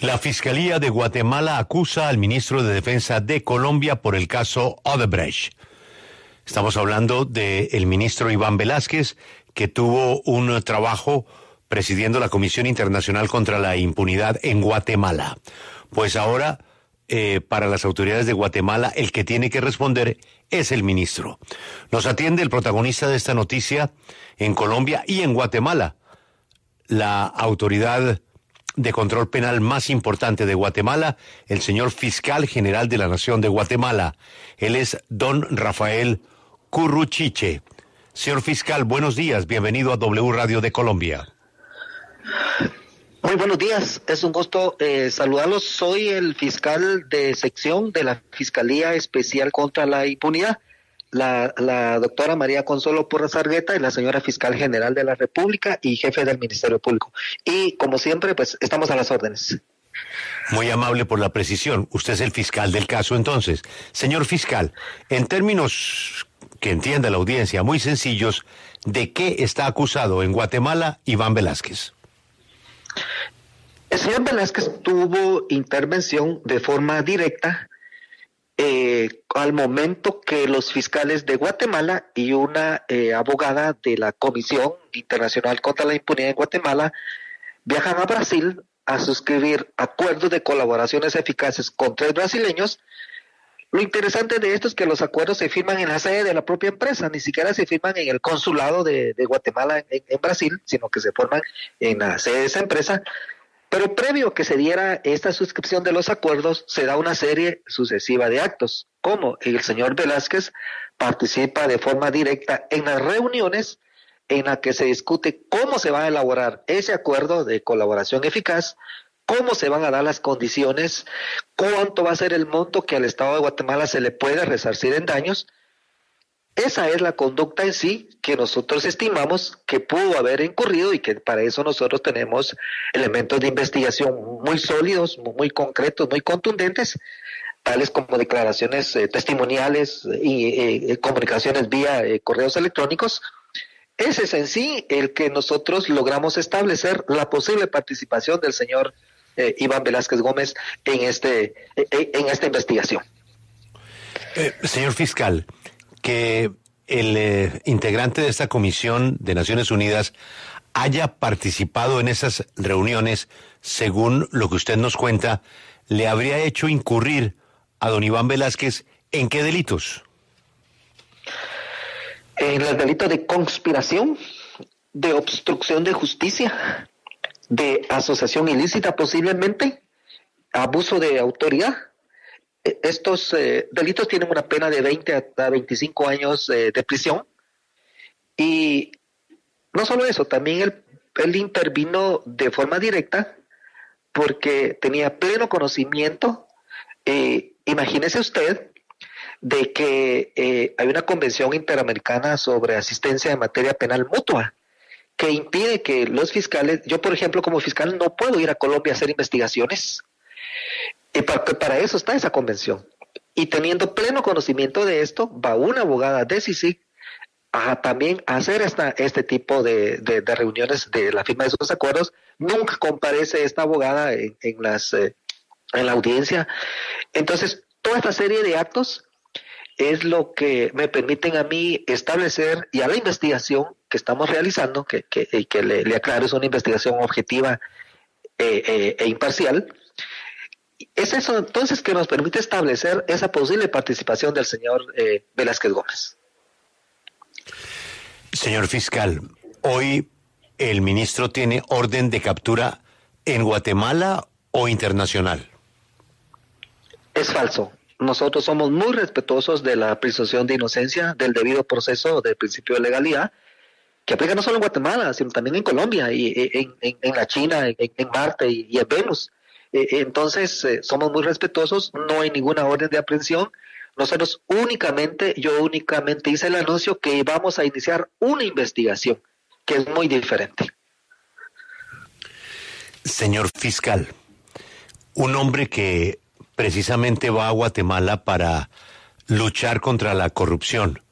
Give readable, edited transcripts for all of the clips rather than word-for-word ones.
La Fiscalía de Guatemala acusa al ministro de Defensa de Colombia por el caso Odebrecht. Estamos hablando del ministro Iván Velásquez, que tuvo un trabajo presidiendo la Comisión Internacional contra la Impunidad en Guatemala. Pues ahora, para las autoridades de Guatemala, el que tiene que responder es el ministro. Nos atiende el protagonista de esta noticia en Colombia y en Guatemala, la autoridad de control penal más importante de Guatemala, el señor fiscal general de la Nación de Guatemala. Él es don Rafael Curruchiche. Señor fiscal, buenos días, bienvenido a W Radio de Colombia. Muy buenos días, es un gusto saludarlos. Soy el fiscal de sección de la Fiscalía Especial contra la Impunidad. La doctora María Consuelo Porras Argueta es la señora fiscal general de la República y jefe del Ministerio Público. Y como siempre, pues estamos a las órdenes. Muy amable por la precisión. Usted es el fiscal del caso, entonces. Señor fiscal, en términos que entienda la audiencia, muy sencillos, ¿de qué está acusado en Guatemala Iván Velásquez? El señor Velásquez tuvo intervención de forma directa al momento que los fiscales de Guatemala y una abogada de la Comisión Internacional contra la Impunidad en Guatemala viajan a Brasil a suscribir acuerdos de colaboraciones eficaces con 3 brasileños. Lo interesante de esto es que los acuerdos se firman en la sede de la propia empresa, ni siquiera se firman en el consulado de Guatemala en Brasil, sino que se forman en la sede de esa empresa. Pero previo a que se diera esta suscripción de los acuerdos, se da una serie sucesiva de actos, como el señor Velásquez participa de forma directa en las reuniones en las que se discute cómo se va a elaborar ese acuerdo de colaboración eficaz, cómo se van a dar las condiciones, cuánto va a ser el monto que al Estado de Guatemala se le puede resarcir en daños. Esa es la conducta en sí que nosotros estimamos que pudo haber incurrido y que para eso nosotros tenemos elementos de investigación muy sólidos, muy concretos, muy contundentes, tales como declaraciones testimoniales y comunicaciones vía correos electrónicos. Ese es en sí el que nosotros logramos establecer la posible participación del señor Iván Velásquez Gómez en esta investigación. Señor fiscal, que el integrante de esta Comisión de Naciones Unidas haya participado en esas reuniones, según lo que usted nos cuenta, ¿le habría hecho incurrir a don Iván Velásquez en qué delitos? En el delito de conspiración, de obstrucción de justicia, de asociación ilícita posiblemente, abuso de autoridad. Estos delitos tienen una pena de 20 a 25 años de prisión. Y no solo eso, también él intervino de forma directa porque tenía pleno conocimiento, imagínese usted, de que hay una convención interamericana sobre asistencia en materia penal mutua que impide que los fiscales, yo por ejemplo como fiscal no puedo ir a Colombia a hacer investigaciones. Y para eso está esa convención. Y teniendo pleno conocimiento de esto, va una abogada de CICIG a también hacer este tipo de reuniones de la firma de esos acuerdos. Nunca comparece esta abogada en la audiencia. Entonces, toda esta serie de actos es lo que me permiten a mí establecer, y a la investigación que estamos realizando, que le aclaro, es una investigación objetiva e imparcial. Es eso entonces que nos permite establecer esa posible participación del señor Velásquez Gómez. Señor fiscal, hoy el ministro tiene orden de captura en Guatemala o internacional. Es falso. Nosotros somos muy respetuosos de la presunción de inocencia, del debido proceso, del principio de legalidad, que aplica no solo en Guatemala, sino también en Colombia, y en la China, en Marte y en Venus. Entonces, somos muy respetuosos, no hay ninguna orden de aprehensión. Nosotros yo únicamente hice el anuncio que vamos a iniciar una investigación, que es muy diferente. Señor fiscal, un hombre que precisamente va a Guatemala para luchar contra la corrupción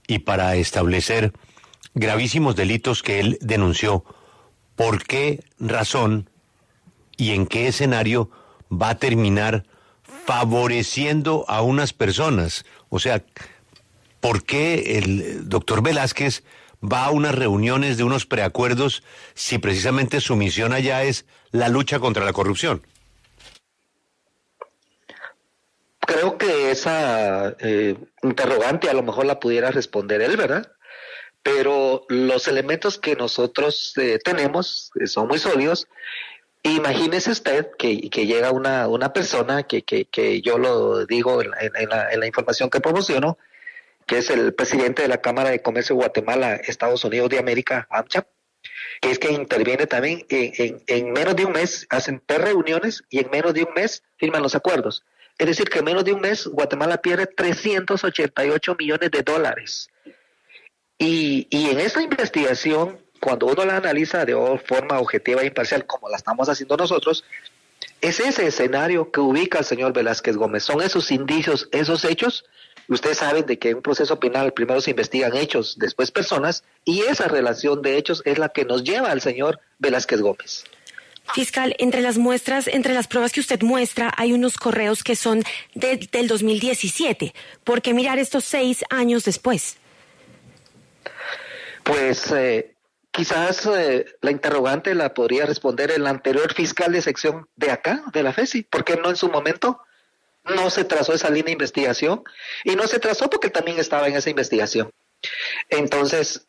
y para establecer gravísimos delitos que él denunció, ¿por qué razón y en qué escenario va a terminar favoreciendo a unas personas. O sea, ¿por qué el doctor Velázquez va a unas reuniones de unos preacuerdos si precisamente su misión allá es la lucha contra la corrupción? Creo que esa interrogante a lo mejor la pudiera responder él, ¿verdad? Pero los elementos que nosotros tenemos son muy sólidos. Imagínese usted que llega una persona que yo lo digo en la información que promociono, que es el presidente de la Cámara de Comercio de Guatemala, Estados Unidos de América, AMCHA, que es que interviene también en menos de un mes, hacen 3 reuniones y en menos de un mes firman los acuerdos. Es decir, que en menos de un mes Guatemala pierde 388 millones de dólares. Y en esa investigación, cuando uno la analiza de forma objetiva e imparcial, como la estamos haciendo nosotros, es ese escenario que ubica al señor Velázquez Gómez. Son esos indicios, esos hechos. Ustedes saben de que en un proceso penal primero se investigan hechos, después personas, y esa relación de hechos es la que nos lleva al señor Velázquez Gómez. Fiscal, entre las muestras, entre las pruebas que usted muestra, hay unos correos que son del 2017. ¿Por qué mirar estos 6 años después? Pues quizás la interrogante la podría responder el anterior fiscal de sección de acá, de la FESI. ¿Por qué no en su momento no se trazó esa línea de investigación? Y no se trazó porque también estaba en esa investigación. Entonces,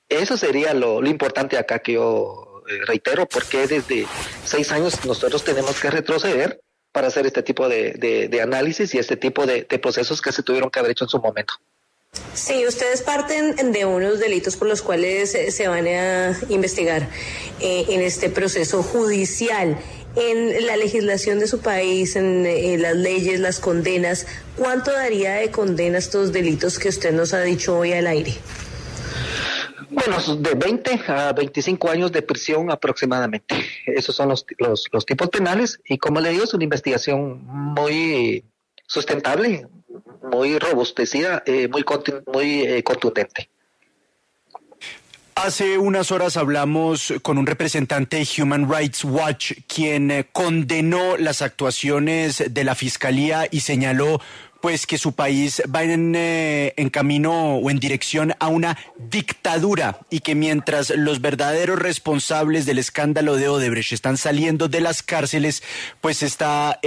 eso sería lo importante acá que yo reitero, porque desde 6 años nosotros tenemos que retroceder para hacer este tipo de análisis y este tipo de procesos que se tuvieron que haber hecho en su momento. Sí, ustedes parten de unos delitos por los cuales se van a investigar en este proceso judicial. En la legislación de su país, en las leyes, las condenas, ¿cuánto daría de condena estos delitos que usted nos ha dicho hoy al aire? Bueno, de 20 a 25 años de prisión aproximadamente. Esos son los tipos penales y como le digo, es una investigación muy sustentable, muy robustecida, muy contundente. Hace unas horas hablamos con un representante de Human Rights Watch, quien condenó las actuaciones de la Fiscalía y señaló pues que su país va en camino o en dirección a una dictadura y que mientras los verdaderos responsables del escándalo de Odebrecht están saliendo de las cárceles, pues está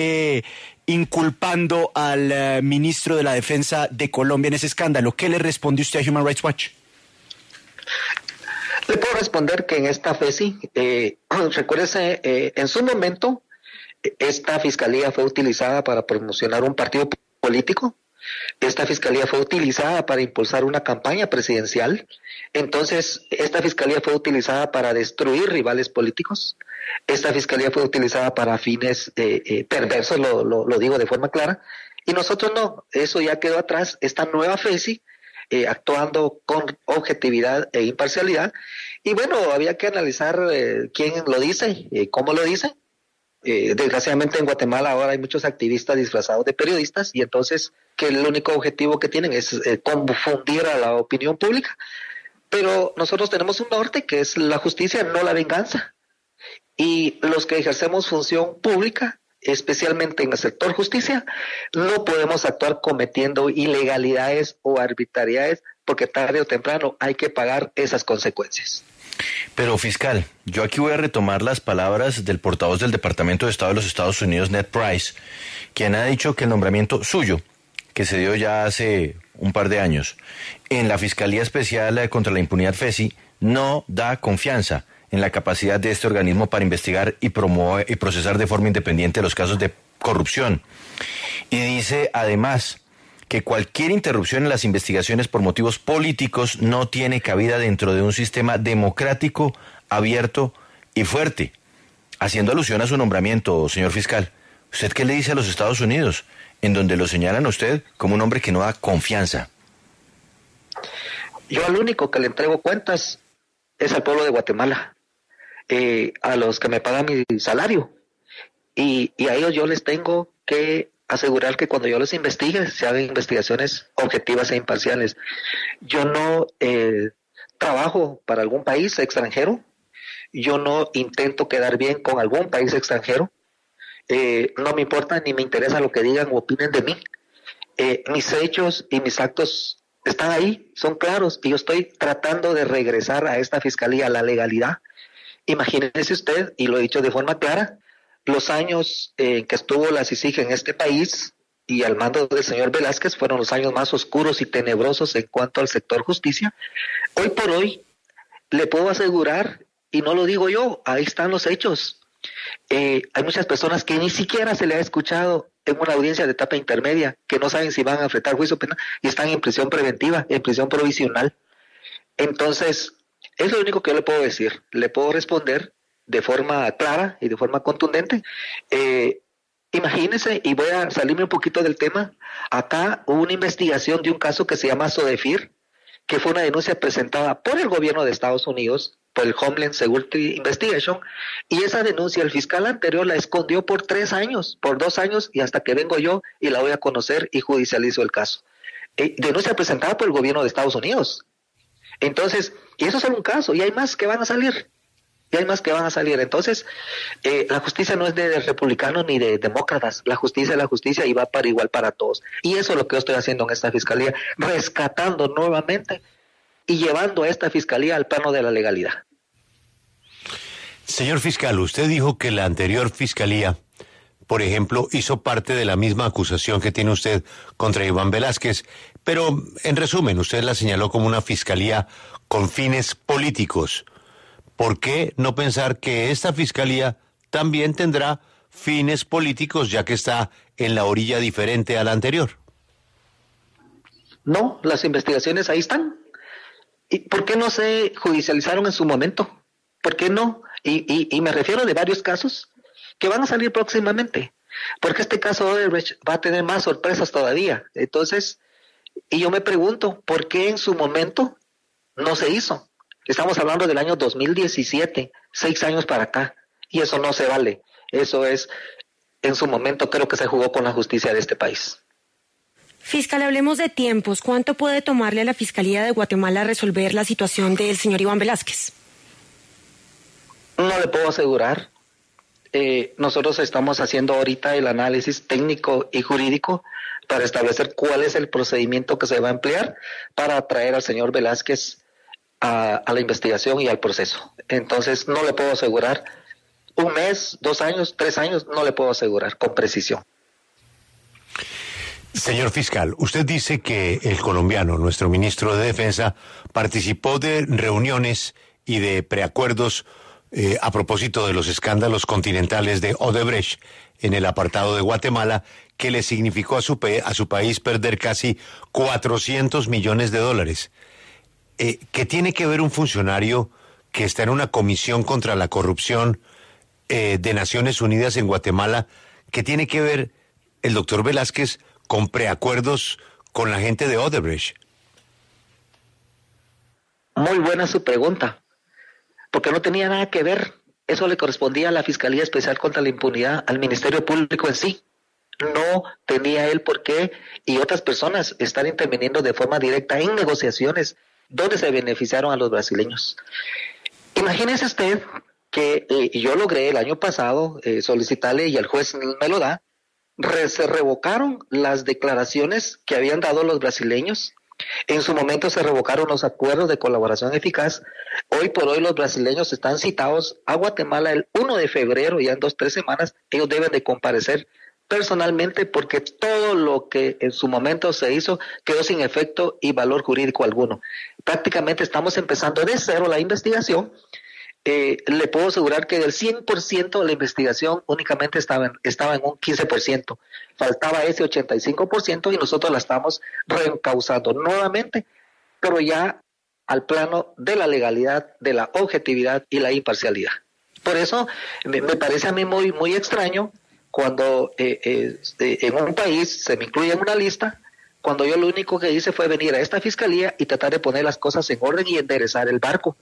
inculpando al ministro de la Defensa de Colombia en ese escándalo. ¿Qué le responde usted a Human Rights Watch? Le puedo responder que en esta FESI, recuérdese, en su momento, esta fiscalía fue utilizada para promocionar un partido político. Esta fiscalía fue utilizada para impulsar una campaña presidencial. Entonces, esta fiscalía fue utilizada para destruir rivales políticos. Esta fiscalía fue utilizada para fines perversos, lo digo de forma clara. Y nosotros no, eso ya quedó atrás. Esta nueva FESI, actuando con objetividad e imparcialidad. Y bueno, había que analizar quién lo dice, cómo lo dice. Desgraciadamente en Guatemala ahora hay muchos activistas disfrazados de periodistas y entonces que el único objetivo que tienen es confundir a la opinión pública. Pero nosotros tenemos un norte que es la justicia, no la venganza. Y los que ejercemos función pública, especialmente en el sector justicia, no podemos actuar cometiendo ilegalidades o arbitrariedades porque tarde o temprano hay que pagar esas consecuencias. Pero fiscal, yo aquí voy a retomar las palabras del portavoz del Departamento de Estado de los Estados Unidos, Ned Price, quien ha dicho que el nombramiento suyo, que se dio ya hace un par de años, en la Fiscalía Especial contra la Impunidad FESI, no da confianza en la capacidad de este organismo para investigar y promover y procesar de forma independiente los casos de corrupción. Y dice además que cualquier interrupción en las investigaciones por motivos políticos no tiene cabida dentro de un sistema democrático, abierto y fuerte. Haciendo alusión a su nombramiento, señor fiscal, ¿usted qué le dice a los Estados Unidos, en donde lo señalan a usted como un hombre que no da confianza? Yo al único que le entrego cuentas es al pueblo de Guatemala, a los que me pagan mi salario, y a ellos yo les tengo que asegurar que cuando yo los investigue se hagan investigaciones objetivas e imparciales. Yo no trabajo para algún país extranjero, yo no intento quedar bien con algún país extranjero, no me importa ni me interesa lo que digan o opinen de mí. Mis hechos y mis actos están ahí, son claros, y yo estoy tratando de regresar a esta fiscalía a la legalidad. Imagínese usted, y lo he dicho de forma clara, los años que estuvo la CICIG en este país y al mando del señor Velázquez fueron los años más oscuros y tenebrosos en cuanto al sector justicia. Hoy por hoy le puedo asegurar, y no lo digo yo, ahí están los hechos. Hay muchas personas que ni siquiera se le ha escuchado en una audiencia de etapa intermedia, que no saben si van a enfrentar juicio penal y están en prisión preventiva, en prisión provisional. Entonces, es lo único que yo le puedo decir. Le puedo responder de forma clara y de forma contundente. Imagínense, y voy a salirme un poquito del tema, acá hubo una investigación de un caso que se llama Sodefir, que fue una denuncia presentada por el gobierno de Estados Unidos, por el Homeland Security Investigation, y esa denuncia el fiscal anterior la escondió por 3 años, por 2 años, y hasta que vengo yo y la voy a conocer y judicializo el caso. Denuncia presentada por el gobierno de Estados Unidos. Entonces, y eso es solo un caso, y hay más que van a salir. Entonces, la justicia no es de republicanos ni de demócratas. La justicia es la justicia y va para igual para todos. Y eso es lo que yo estoy haciendo en esta fiscalía, rescatando nuevamente y llevando a esta fiscalía al plano de la legalidad. Señor fiscal, usted dijo que la anterior fiscalía, por ejemplo, hizo parte de la misma acusación que tiene usted contra Iván Velázquez, pero en resumen, usted la señaló como una fiscalía con fines políticos. ¿Por qué no pensar que esta fiscalía también tendrá fines políticos, ya que está en la orilla diferente a la anterior? No, las investigaciones ahí están. ¿Y por qué no se judicializaron en su momento? ¿Por qué no? Y me refiero de varios casos que van a salir próximamente, porque este caso Odebrecht va a tener más sorpresas todavía. Entonces, y yo me pregunto, ¿por qué en su momento no se hizo? Estamos hablando del año 2017, 6 años para acá, y eso no se vale. Eso es, en su momento creo que se jugó con la justicia de este país. Fiscal, hablemos de tiempos. ¿Cuánto puede tomarle a la Fiscalía de Guatemala resolver la situación del señor Iván Velázquez? No le puedo asegurar. Nosotros estamos haciendo ahorita el análisis técnico y jurídico para establecer cuál es el procedimiento que se va a emplear para traer al señor Velázquez a la investigación y al proceso. Entonces no le puedo asegurar 1 mes, 2 años, 3 años, no le puedo asegurar con precisión. Señor fiscal, usted dice que el colombiano, nuestro ministro de Defensa, participó de reuniones y de preacuerdos a propósito de los escándalos continentales de Odebrecht en el apartado de Guatemala, que le significó a su país perder casi $400 millones. ¿Qué tiene que ver un funcionario que está en una comisión contra la corrupción de Naciones Unidas en Guatemala? ¿Qué tiene que ver el doctor Velázquez con preacuerdos con la gente de Odebrecht? Muy buena su pregunta, porque no tenía nada que ver. Eso le correspondía a la Fiscalía Especial contra la Impunidad, al Ministerio Público en sí. No tenía él por qué y otras personas estar interviniendo de forma directa en negociaciones donde se beneficiaron a los brasileños. Imagínese usted que yo logré el año pasado solicitarle, y el juez me lo da, se revocaron las declaraciones que habían dado los brasileños. En su momento se revocaron los acuerdos de colaboración eficaz. Hoy por hoy los brasileños están citados a Guatemala el 1 de febrero, ya en 2-3 semanas, ellos deben de comparecer personalmente porque todo lo que en su momento se hizo quedó sin efecto y valor jurídico alguno. Prácticamente estamos empezando de cero la investigación. Le puedo asegurar que del 100% de la investigación únicamente estaba en un 15%. Faltaba ese 85% y nosotros la estamos reencauzando nuevamente, pero ya al plano de la legalidad, de la objetividad y la imparcialidad. Por eso me parece a mí muy, muy extraño cuando en un país se me incluye en una lista, cuando yo lo único que hice fue venir a esta fiscalía y tratar de poner las cosas en orden y enderezar el barco.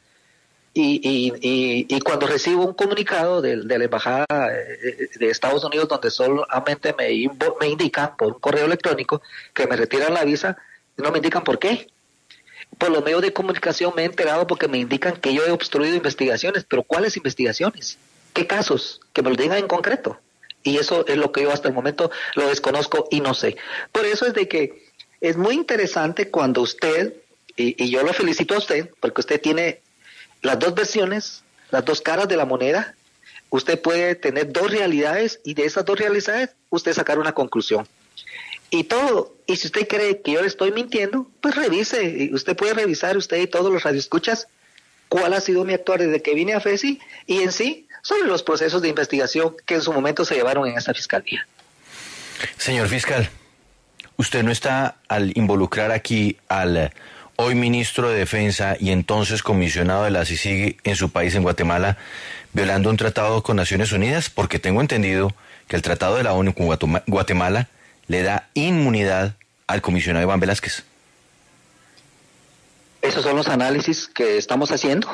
Y cuando recibo un comunicado de la Embajada de Estados Unidos donde solamente me indican por un correo electrónico que me retiran la visa, no me indican por qué. Por los medios de comunicación me he enterado porque me indican que yo he obstruido investigaciones, pero ¿cuáles investigaciones? ¿Qué casos? Que me lo digan en concreto. Y eso es lo que yo hasta el momento lo desconozco y no sé. Por eso es de que es muy interesante cuando usted, y yo lo felicito a usted, porque usted tiene las dos versiones, las dos caras de la moneda. Usted puede tener dos realidades y de esas dos realidades usted sacar una conclusión. Y si usted cree que yo le estoy mintiendo, pues revise. Usted puede revisar, usted y todos los radioescuchas, cuál ha sido mi actuar desde que vine a FESI y en sí sobre los procesos de investigación que en su momento se llevaron en esta fiscalía. Señor fiscal, usted no está, al involucrar aquí al hoy ministro de Defensa y entonces comisionado de la CICIG en su país, en Guatemala, violando un tratado con Naciones Unidas, porque tengo entendido que el tratado de la ONU con Guatemala le da inmunidad al comisionado Iván Velásquez. Esos son los análisis que estamos haciendo.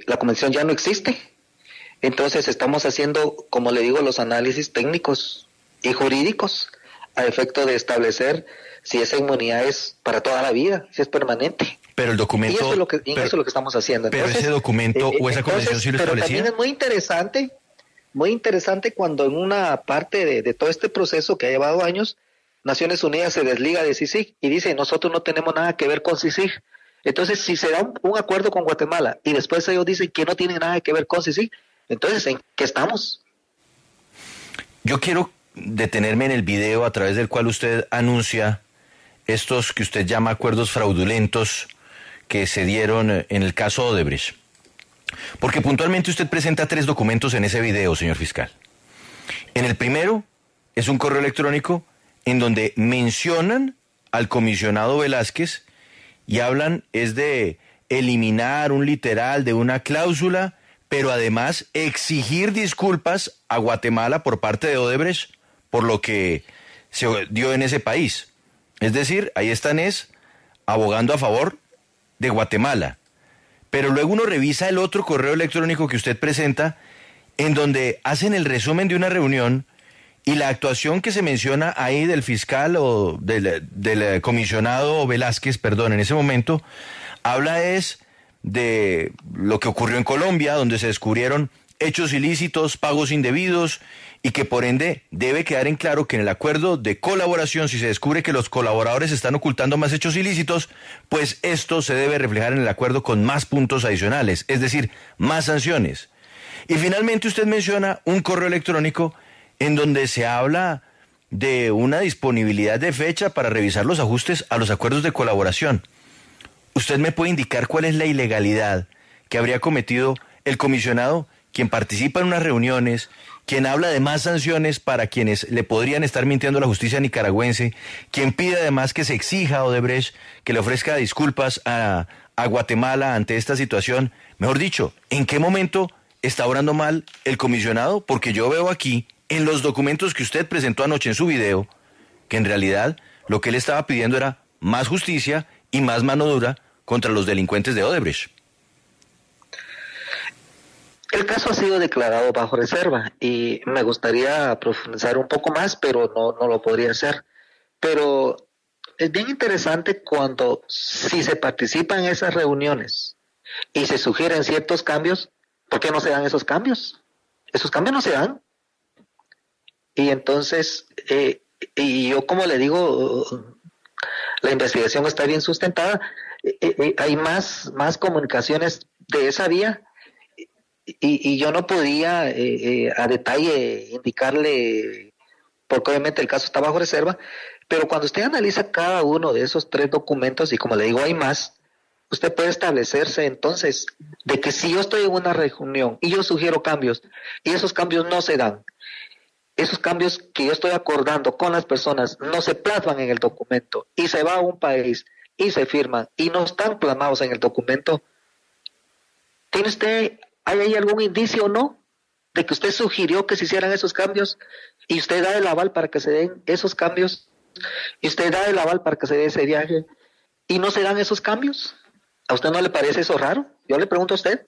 La convención ya no existe. Entonces estamos haciendo, como le digo, los análisis técnicos y jurídicos a efecto de establecer si esa inmunidad es para toda la vida, si es permanente. Pero el documento... Y eso es lo que estamos haciendo. Entonces, pero ese documento o esa convención sí lo establecía. Pero también es muy interesante cuando en una parte de todo este proceso que ha llevado años, Naciones Unidas se desliga de CICIG y dice, nosotros no tenemos nada que ver con CICIG. Entonces, si se da un acuerdo con Guatemala y después ellos dicen que no tienen nada que ver con CICIG, entonces, ¿en qué estamos? Yo quiero detenerme en el video a través del cual usted anuncia estos que usted llama acuerdos fraudulentos que se dieron en el caso Odebrecht. Porque puntualmente usted presenta 3 documentos en ese video, señor fiscal. En el primero es un correo electrónico en donde mencionan al comisionado Velásquez y hablan es de eliminar un literal de una cláusula, pero además exigir disculpas a Guatemala por parte de Odebrecht por lo que se dio en ese país. Es decir, ahí están abogando a favor de Guatemala. Pero luego uno revisa el otro correo electrónico que usted presenta, en donde hacen el resumen de una reunión y la actuación que se menciona ahí del fiscal o del comisionado Velásquez, perdón, en ese momento, habla de lo que ocurrió en Colombia, donde se descubrieron hechos ilícitos, pagos indebidos, y que por ende debe quedar en claro que en el acuerdo de colaboración, si se descubre que los colaboradores están ocultando más hechos ilícitos, pues esto se debe reflejar en el acuerdo con más puntos adicionales, es decir, más sanciones. Y finalmente usted menciona un correo electrónico en donde se habla de una disponibilidad de fecha para revisar los ajustes a los acuerdos de colaboración. ¿Usted me puede indicar cuál es la ilegalidad que habría cometido el comisionado, quien participa en unas reuniones, quien habla de más sanciones para quienes le podrían estar mintiendo a la justicia nicaragüense, quien pide además que se exija a Odebrecht que le ofrezca disculpas a Guatemala ante esta situación? Mejor dicho, ¿en qué momento está obrando mal el comisionado? Porque yo veo aquí, en los documentos que usted presentó anoche en su video, que en realidad lo que él estaba pidiendo era más justicia y más mano dura contra los delincuentes de Odebrecht. El caso ha sido declarado bajo reserva y me gustaría profundizar un poco más, pero no lo podría hacer. Pero es bien interesante cuando si se participa en esas reuniones y se sugieren ciertos cambios, ¿por qué no se dan esos cambios? Esos cambios no se dan. Y entonces, y yo como le digo, la investigación está bien sustentada, hay más comunicaciones de esa vía. Y yo no podía a detalle indicarle, porque obviamente el caso está bajo reserva, pero cuando usted analiza cada uno de esos 3 documentos, y como le digo hay más, usted puede establecerse entonces de que si yo estoy en una reunión y yo sugiero cambios, y esos cambios no se dan, esos cambios que yo estoy acordando con las personas no se plasman en el documento, y se va a un país, y se firman, y no están plasmados en el documento, ¿tiene usted... ¿Hay ahí algún indicio o no de que usted sugirió que se hicieran esos cambios y usted da el aval para que se den esos cambios y usted da el aval para que se dé ese viaje y no se dan esos cambios? ¿A usted no le parece eso raro? Yo le pregunto a usted.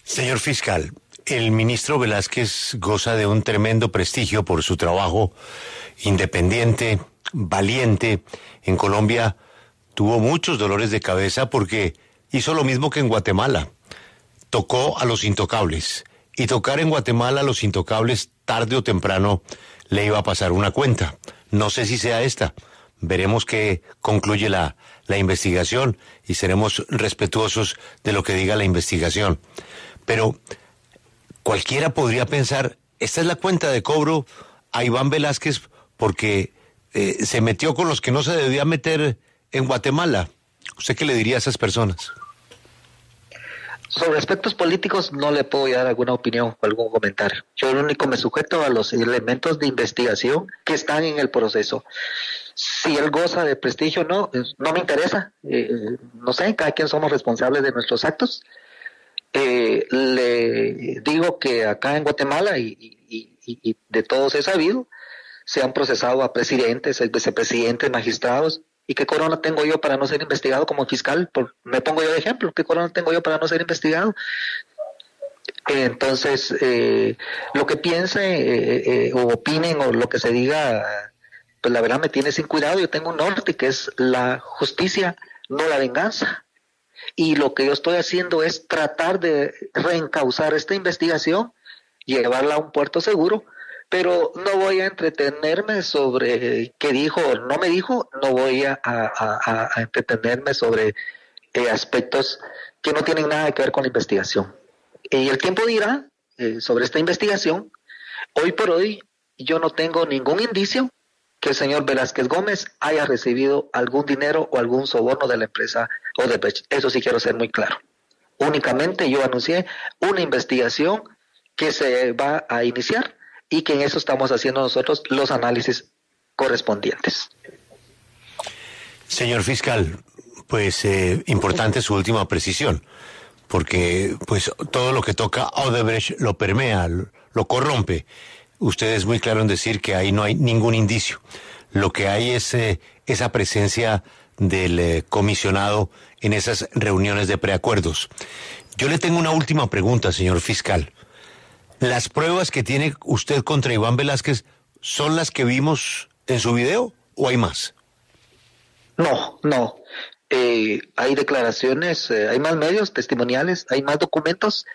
Señor fiscal, el ministro Velásquez goza de un tremendo prestigio por su trabajo independiente, valiente. En Colombia tuvo muchos dolores de cabeza porque hizo lo mismo que en Guatemala. Tocó a los intocables. y tocar en Guatemala a los intocables tarde o temprano le iba a pasar una cuenta. No sé si sea esta. Veremos qué concluye la investigación y seremos respetuosos de lo que diga la investigación. Pero cualquiera podría pensar, esta es la cuenta de cobro a Iván Velásquez porque se metió con los que no se debía meter en Guatemala. ¿Usted qué le diría a esas personas? Sobre aspectos políticos no le puedo dar alguna opinión o algún comentario. Yo lo único me sujeto a los elementos de investigación que están en el proceso. Si él goza de prestigio o no, no me interesa. No sé, cada quien somos responsables de nuestros actos. Le digo que acá en Guatemala y de todos he sabido, se han procesado a presidentes, vicepresidentes, magistrados. ¿Y qué corona tengo yo para no ser investigado como fiscal? Me pongo yo de ejemplo. ¿Qué corona tengo yo para no ser investigado? Entonces, lo que piense o opinen o lo que se diga, pues la verdad me tiene sin cuidado. Yo tengo un norte que es la justicia, no la venganza. Y lo que yo estoy haciendo es tratar de reencauzar esta investigación, llevarla a un puerto seguro, pero no voy a entretenerme sobre qué dijo o no me dijo, no voy a entretenerme sobre aspectos que no tienen nada que ver con la investigación. Y el tiempo dirá sobre esta investigación. Hoy por hoy yo no tengo ningún indicio que el señor Velásquez Gómez haya recibido algún dinero o algún soborno de la empresa Odebrecht. Eso sí quiero ser muy claro. Únicamente yo anuncié una investigación que se va a iniciar y que en eso estamos haciendo nosotros los análisis correspondientes. Señor fiscal, pues importante su última precisión, porque pues todo lo que toca a Odebrecht lo permea, lo corrompe. Usted es muy claro en decir que ahí no hay ningún indicio. Lo que hay es esa presencia del comisionado en esas reuniones de preacuerdos. Yo le tengo una última pregunta, señor fiscal. ¿Las pruebas que tiene usted contra Iván Velásquez son las que vimos en su video o hay más? No. Hay declaraciones, hay más medios testimoniales, hay más documentos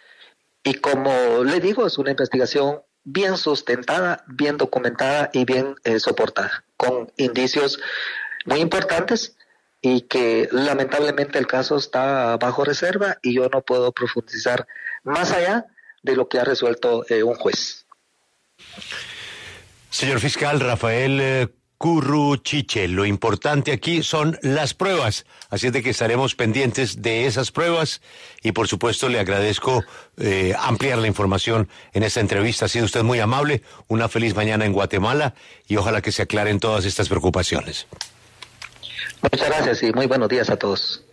y como le digo, es una investigación bien sustentada, bien documentada y bien soportada, con indicios muy importantes y que lamentablemente el caso está bajo reserva y yo no puedo profundizar más allá de lo que ha resuelto un juez. Señor fiscal Rafael Curruchiche, lo importante aquí son las pruebas, así es de que estaremos pendientes de esas pruebas y por supuesto le agradezco ampliar la información en esta entrevista. Ha sido usted muy amable, una feliz mañana en Guatemala y ojalá que se aclaren todas estas preocupaciones. Muchas gracias y muy buenos días a todos.